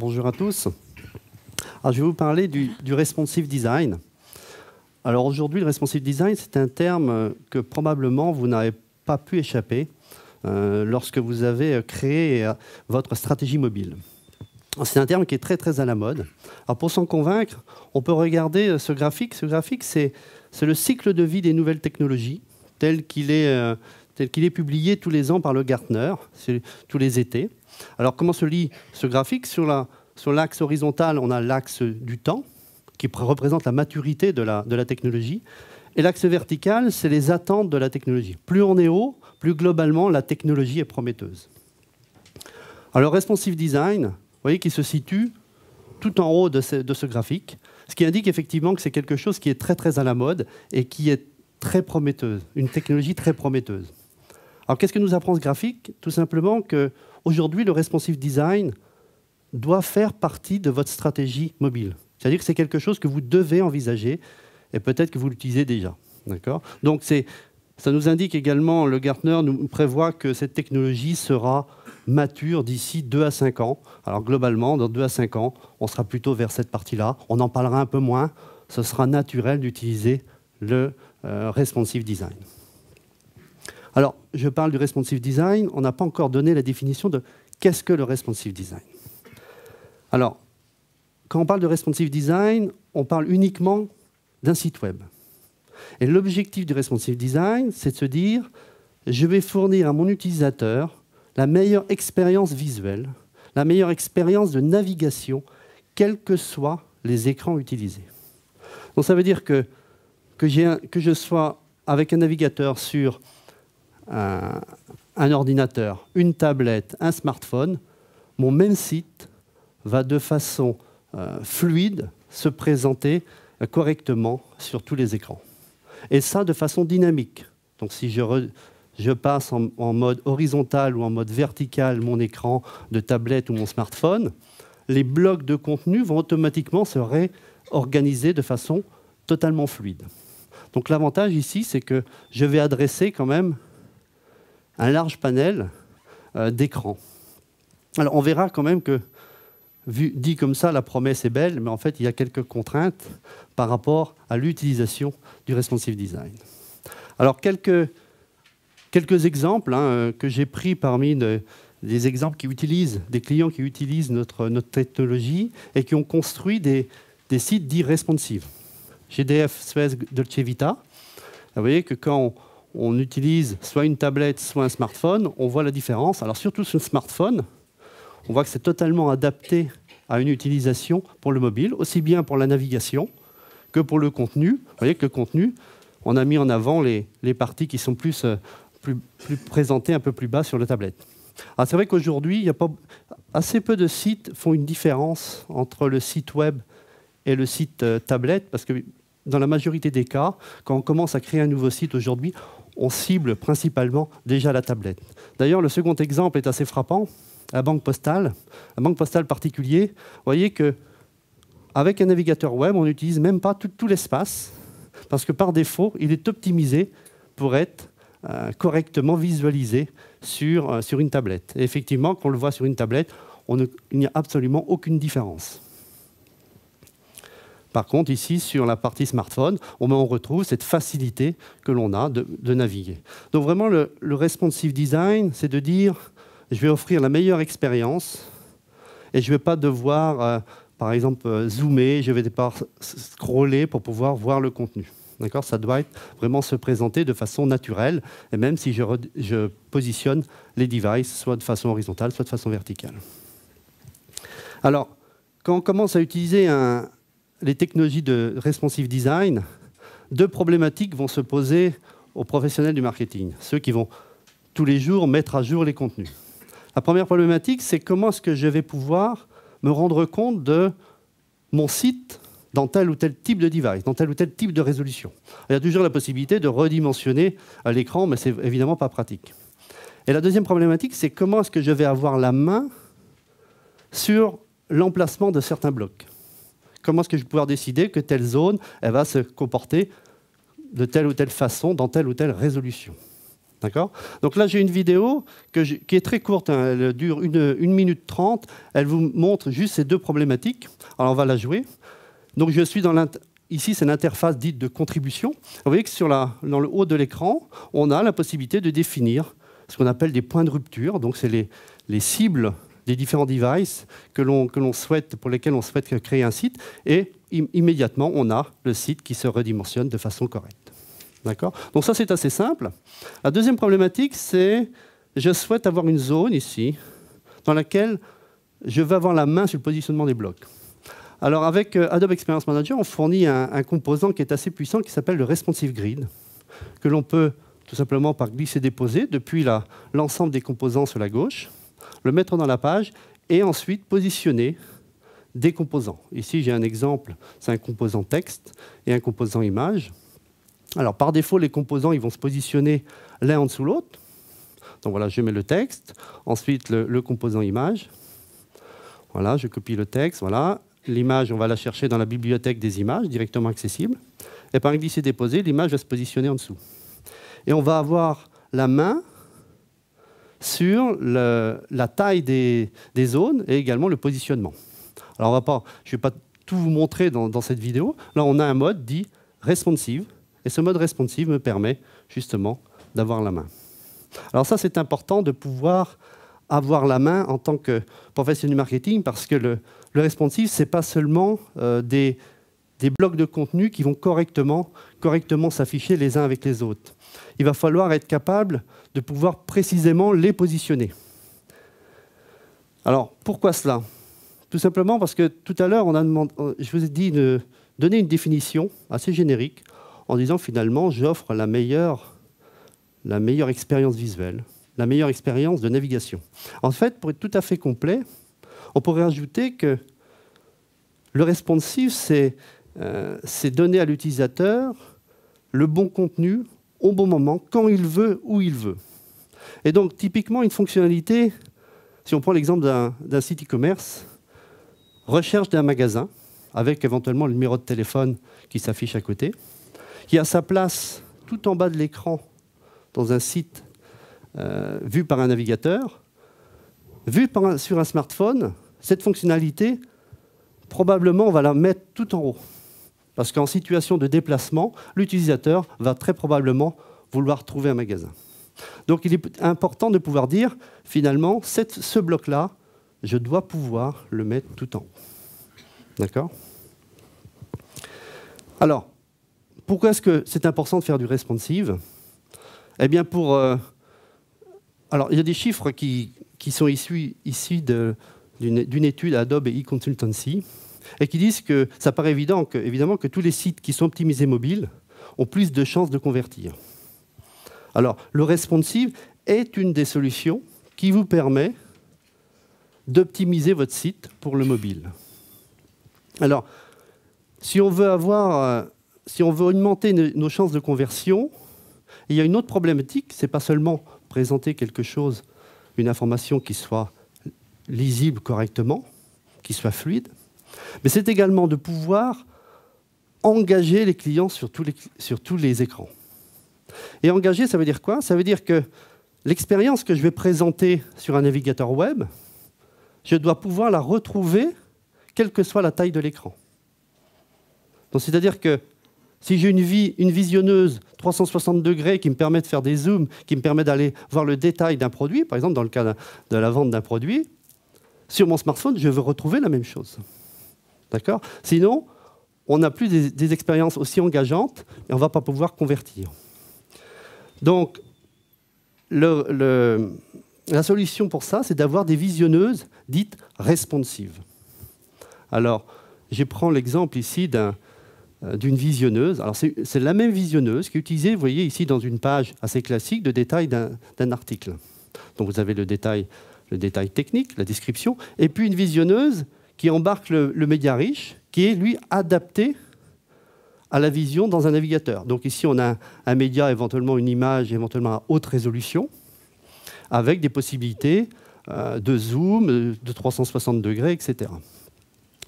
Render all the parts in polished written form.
bonjour à tous. Alors, je vais vous parler du responsive design. Alors aujourd'hui, le responsive design, c'est un terme que probablement vous n'avez pas pu échapper lorsque vous avez créé votre stratégie mobile. C'est un terme qui est très très à la mode. Alors pour s'en convaincre, on peut regarder ce graphique. Ce graphique, c'est le cycle de vie des nouvelles technologies tel qu'il est publié tous les ans par le Gartner, tous les étés. Alors comment se lit ce graphique? Sur l'axe horizontal, on a l'axe du temps, qui représente la maturité de la technologie. Et l'axe vertical, c'est les attentes de la technologie. Plus on est haut, plus globalement, la technologie est prometteuse. Alors, le responsive design, vous voyez qu'il se situe tout en haut de ce graphique, ce qui indique effectivement que c'est quelque chose qui est très, très à la mode et qui est très prometteuse, une technologie très prometteuse. Alors, qu'est-ce que nous apprend ce graphique? Tout simplement qu'aujourd'hui, le responsive design doit faire partie de votre stratégie mobile. C'est-à-dire que c'est quelque chose que vous devez envisager et peut-être que vous l'utilisez déjà. Donc ça nous indique également, le Gartner nous prévoit que cette technologie sera mature d'ici 2 à 5 ans. Alors globalement, dans 2 à 5 ans, on sera plutôt vers cette partie-là. On en parlera un peu moins. Ce sera naturel d'utiliser le responsive design. Alors, je parle du responsive design. On n'a pas encore donné la définition de qu'est-ce que le responsive design. Alors, quand on parle de responsive design, on parle uniquement d'un site web. Et l'objectif du responsive design, c'est de se dire, je vais fournir à mon utilisateur la meilleure expérience visuelle, la meilleure expérience de navigation, quels que soient les écrans utilisés. Donc ça veut dire que je sois avec un navigateur sur un ordinateur, une tablette, un smartphone, mon même site va de façon fluide se présenter correctement sur tous les écrans. Et ça de façon dynamique. Donc si je passe en mode horizontal ou en mode vertical mon écran de tablette ou mon smartphone, les blocs de contenu vont automatiquement se réorganiser de façon totalement fluide. Donc l'avantage ici, c'est que je vais adresser quand même un large panel d'écrans. Alors on verra quand même que dit comme ça, la promesse est belle, mais en fait, il y a quelques contraintes par rapport à l'utilisation du responsive design. Alors, quelques exemples que j'ai pris parmi des exemples des clients qui utilisent notre technologie et qui ont construit des sites dits responsive. GDF, Suez, Dolce Vita. Vous voyez que quand on utilise soit une tablette, soit un smartphone, on voit la différence. Alors, surtout sur le smartphone, on voit que c'est totalement adapté à une utilisation pour le mobile, aussi bien pour la navigation que pour le contenu. Vous voyez que le contenu, on a mis en avant les parties qui sont plus présentées un peu plus bas sur la tablette. Alors c'est vrai qu'aujourd'hui, assez peu de sites font une différence entre le site web et le site tablette, parce que dans la majorité des cas, quand on commence à créer un nouveau site aujourd'hui, on cible principalement déjà la tablette. D'ailleurs, le second exemple est assez frappant. La banque postale particulier, vous voyez qu'avec un navigateur web, on n'utilise même pas tout l'espace, parce que par défaut, il est optimisé pour être correctement visualisé sur une tablette. Et effectivement, quand on le voit sur une tablette, il n'y a absolument aucune différence. Par contre, ici, sur la partie smartphone, on retrouve cette facilité que l'on a de naviguer. Donc vraiment, le responsive design, c'est de dire, je vais offrir la meilleure expérience et je ne vais pas devoir, par exemple, zoomer, je ne vais pas scroller pour pouvoir voir le contenu. Ça doit vraiment se présenter de façon naturelle, et même si je positionne les devices soit de façon horizontale, soit de façon verticale. Alors, quand on commence à utiliser les technologies de responsive design, 2 problématiques vont se poser aux professionnels du marketing, ceux qui vont tous les jours mettre à jour les contenus. La première problématique, c'est comment est-ce que je vais pouvoir me rendre compte de mon site dans tel ou tel type de device, dans tel ou tel type de résolution. Il y a toujours la possibilité de redimensionner l'écran, mais ce n'est évidemment pas pratique. Et la deuxième problématique, c'est comment est-ce que je vais avoir la main sur l'emplacement de certains blocs. Comment est-ce que je vais pouvoir décider que telle zone elle va se comporter de telle ou telle façon, dans telle ou telle résolution. D'accord? Donc là, j'ai une vidéo qui est très courte, hein, elle dure 1 minute 30. Elle vous montre juste ces deux problématiques. Alors, on va la jouer. Donc, je suis dans ici, c'est l'interface dite de contribution. Vous voyez que dans le haut de l'écran, on a la possibilité de définir ce qu'on appelle des points de rupture. Donc, c'est les cibles des différents devices pour lesquels on souhaite créer un site. Et immédiatement, on a le site qui se redimensionne de façon correcte. D'accord? Donc ça, c'est assez simple. La deuxième problématique, c'est je souhaite avoir une zone ici dans laquelle je vais avoir la main sur le positionnement des blocs. Alors avec Adobe Experience Manager, on fournit un composant qui est assez puissant qui s'appelle le Responsive Grid, que l'on peut tout simplement par glisser-déposer depuis l'ensemble des composants sur la gauche, le mettre dans la page et ensuite positionner des composants. Ici, j'ai un exemple, c'est un composant texte et un composant image. Alors, par défaut, les composants ils vont se positionner l'un en dessous de l'autre. Donc voilà, je mets le texte, ensuite le composant image. Voilà, je copie le texte, voilà. L'image, on va la chercher dans la bibliothèque des images, directement accessible. Et par un glisser-déposer, l'image va se positionner en dessous. Et on va avoir la main sur la taille des zones et également le positionnement. Alors, je ne vais pas tout vous montrer dans cette vidéo. Là, on a un mode dit responsive. Et ce mode responsive me permet justement d'avoir la main. Alors ça, c'est important de pouvoir avoir la main en tant que professionnel du marketing parce que le responsive, ce n'est pas seulement des blocs de contenu qui vont correctement s'afficher les uns avec les autres. Il va falloir être capable de pouvoir précisément les positionner. Alors, pourquoi cela? Tout simplement parce que tout à l'heure, je vous ai dit de donner une définition assez générique en disant finalement, j'offre la meilleure expérience visuelle, la meilleure expérience de navigation. En fait, pour être tout à fait complet, on pourrait ajouter que le responsive, c'est donner à l'utilisateur le bon contenu au bon moment, quand il veut, où il veut. Et donc, typiquement, une fonctionnalité, si on prend l'exemple d'un site e-commerce, recherche d'un magasin, avec éventuellement le numéro de téléphone qui s'affiche à côté, qui a sa place tout en bas de l'écran dans un site vu par un navigateur, vu sur un smartphone, cette fonctionnalité, probablement, on va la mettre tout en haut. Parce qu'en situation de déplacement, l'utilisateur va très probablement vouloir trouver un magasin. Donc il est important de pouvoir dire, finalement, ce bloc-là, je dois pouvoir le mettre tout en haut. D'accord? Alors, pourquoi est-ce que c'est important de faire du responsive? Eh bien, alors, il y a des chiffres qui sont issus d'une étude Adobe e-Consultancy et qui disent que ça paraît évidemment que tous les sites qui sont optimisés mobiles ont plus de chances de convertir. Alors, le responsive est une des solutions qui vous permet d'optimiser votre site pour le mobile. Alors, si on veut augmenter nos chances de conversion, il y a une autre problématique, ce n'est pas seulement présenter quelque chose, une information qui soit lisible correctement, qui soit fluide, mais c'est également de pouvoir engager les clients sur tous les écrans. Et engager, ça veut dire quoi? Ça veut dire que l'expérience que je vais présenter sur un navigateur web, je dois pouvoir la retrouver, quelle que soit la taille de l'écran. Donc, c'est-à-dire que si j'ai une visionneuse 360 degrés qui me permet de faire des zooms, qui me permet d'aller voir le détail d'un produit, par exemple dans le cas de la vente d'un produit, sur mon smartphone, je veux retrouver la même chose. D'accord? Sinon, on n'a plus des expériences aussi engageantes et on ne va pas pouvoir convertir. Donc, la solution pour ça, c'est d'avoir des visionneuses dites responsives. Alors, je prends l'exemple ici d'une visionneuse. Alors, c'est la même visionneuse qui est utilisée, vous voyez, ici dans une page assez classique de détail d'un article. Donc, vous avez le détail technique, la description, et puis une visionneuse qui embarque le média riche, qui est, lui, adapté à la vision dans un navigateur. Donc ici, on a un média, éventuellement une image, éventuellement à haute résolution, avec des possibilités de zoom, de 360 degrés, etc.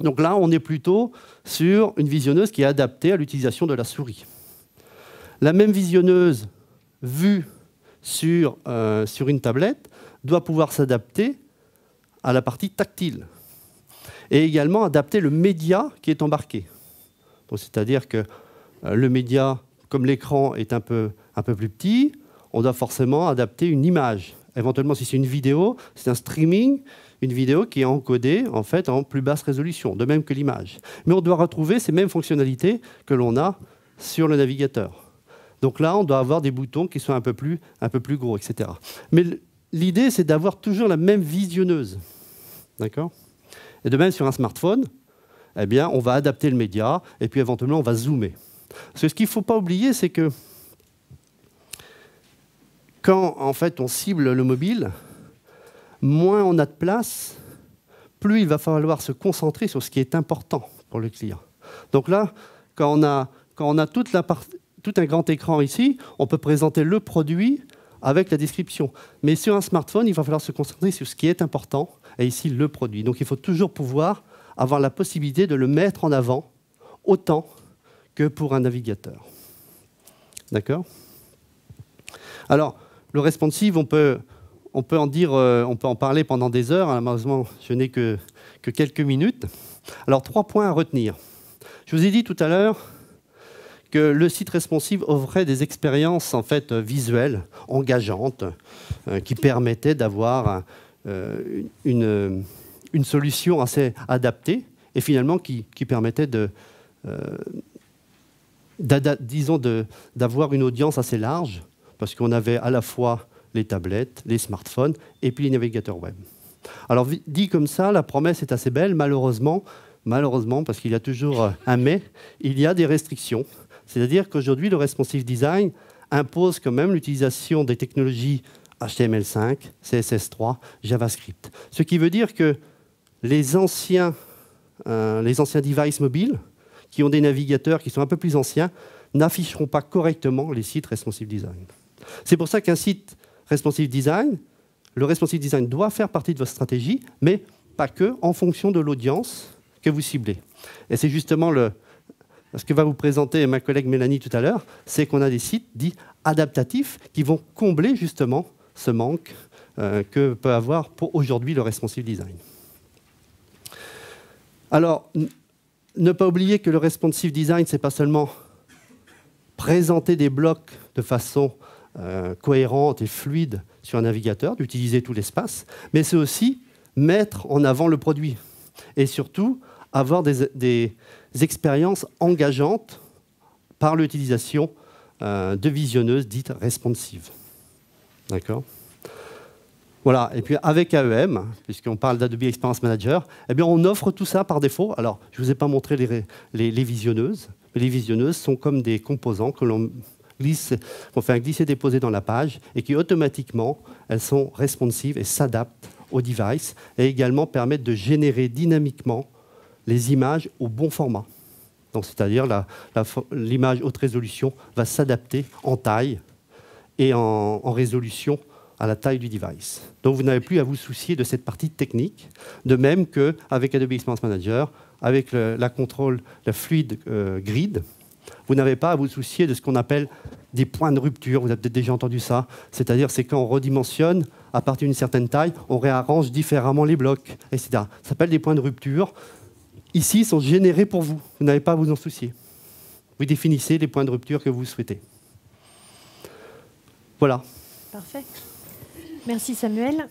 Donc là, on est plutôt sur une visionneuse qui est adaptée à l'utilisation de la souris. La même visionneuse vue sur une tablette doit pouvoir s'adapter à la partie tactile et également adapter le média qui est embarqué. C'est-à-dire que le média, comme l'écran est un peu plus petit, on doit forcément adapter une image. Éventuellement, si c'est une vidéo, c'est un streaming, une vidéo qui est encodée en fait en plus basse résolution, de même que l'image. Mais on doit retrouver ces mêmes fonctionnalités que l'on a sur le navigateur. Donc là, on doit avoir des boutons qui sont un peu plus gros, etc. Mais l'idée, c'est d'avoir toujours la même visionneuse. D'accord ? Et de même sur un smartphone, eh bien, on va adapter le média et puis éventuellement, on va zoomer. Parce que ce qu'il ne faut pas oublier, c'est que quand en fait, on cible le mobile, moins on a de place, plus il va falloir se concentrer sur ce qui est important pour le client. Donc là, quand on a tout un grand écran ici, on peut présenter le produit avec la description. Mais sur un smartphone, il va falloir se concentrer sur ce qui est important, et ici, le produit. Donc il faut toujours pouvoir avoir la possibilité de le mettre en avant autant que pour un navigateur. D'accord ? Alors, le responsive, on peut en parler pendant des heures. Malheureusement, je n'ai que quelques minutes. Alors, 3 points à retenir. Je vous ai dit tout à l'heure que le site responsive offrait des expériences en fait visuelles, engageantes, qui permettaient d'avoir une solution assez adaptée et finalement qui permettait d'avoir une audience assez large parce qu'on avait à la fois les tablettes, les smartphones et puis les navigateurs web. Alors dit comme ça, la promesse est assez belle. Malheureusement, parce qu'il y a toujours un mais, il y a des restrictions. C'est-à-dire qu'aujourd'hui, le responsive design impose quand même l'utilisation des technologies HTML5, CSS3, JavaScript. Ce qui veut dire que les anciens devices mobiles, qui ont des navigateurs qui sont un peu plus anciens, n'afficheront pas correctement les sites responsive design. C'est pour ça qu'un site responsive design, le responsive design doit faire partie de votre stratégie, mais pas que, en fonction de l'audience que vous ciblez. Et c'est justement ce que va vous présenter ma collègue Mélanie tout à l'heure, c'est qu'on a des sites dits adaptatifs qui vont combler justement ce manque que peut avoir pour aujourd'hui le responsive design. Alors, ne pas oublier que le responsive design, ce n'est pas seulement présenter des blocs de façon cohérente et fluide sur un navigateur, d'utiliser tout l'espace, mais c'est aussi mettre en avant le produit et surtout avoir des expériences engageantes par l'utilisation de visionneuses dites responsives. D'accord ? Voilà, et puis avec AEM, puisqu'on parle d'Adobe Experience Manager, eh bien on offre tout ça par défaut. Alors, je ne vous ai pas montré les visionneuses, mais les visionneuses sont comme des composants que l'on fait un glisser-déposer dans la page et qui automatiquement, elles sont responsives et s'adaptent au device et également permettent de générer dynamiquement les images au bon format. Donc, c'est-à-dire l'image haute résolution va s'adapter en taille et en résolution à la taille du device. Donc, vous n'avez plus à vous soucier de cette partie technique, de même qu'avec Adobe Experience Manager, avec la fluid grid, vous n'avez pas à vous soucier de ce qu'on appelle des points de rupture. Vous avez peut-être déjà entendu ça. C'est-à-dire, c'est quand on redimensionne, à partir d'une certaine taille, on réarrange différemment les blocs, etc. Ça s'appelle des points de rupture. Ici, ils sont générés pour vous. Vous n'avez pas à vous en soucier. Vous définissez les points de rupture que vous souhaitez. Voilà. Parfait. Merci Samuel.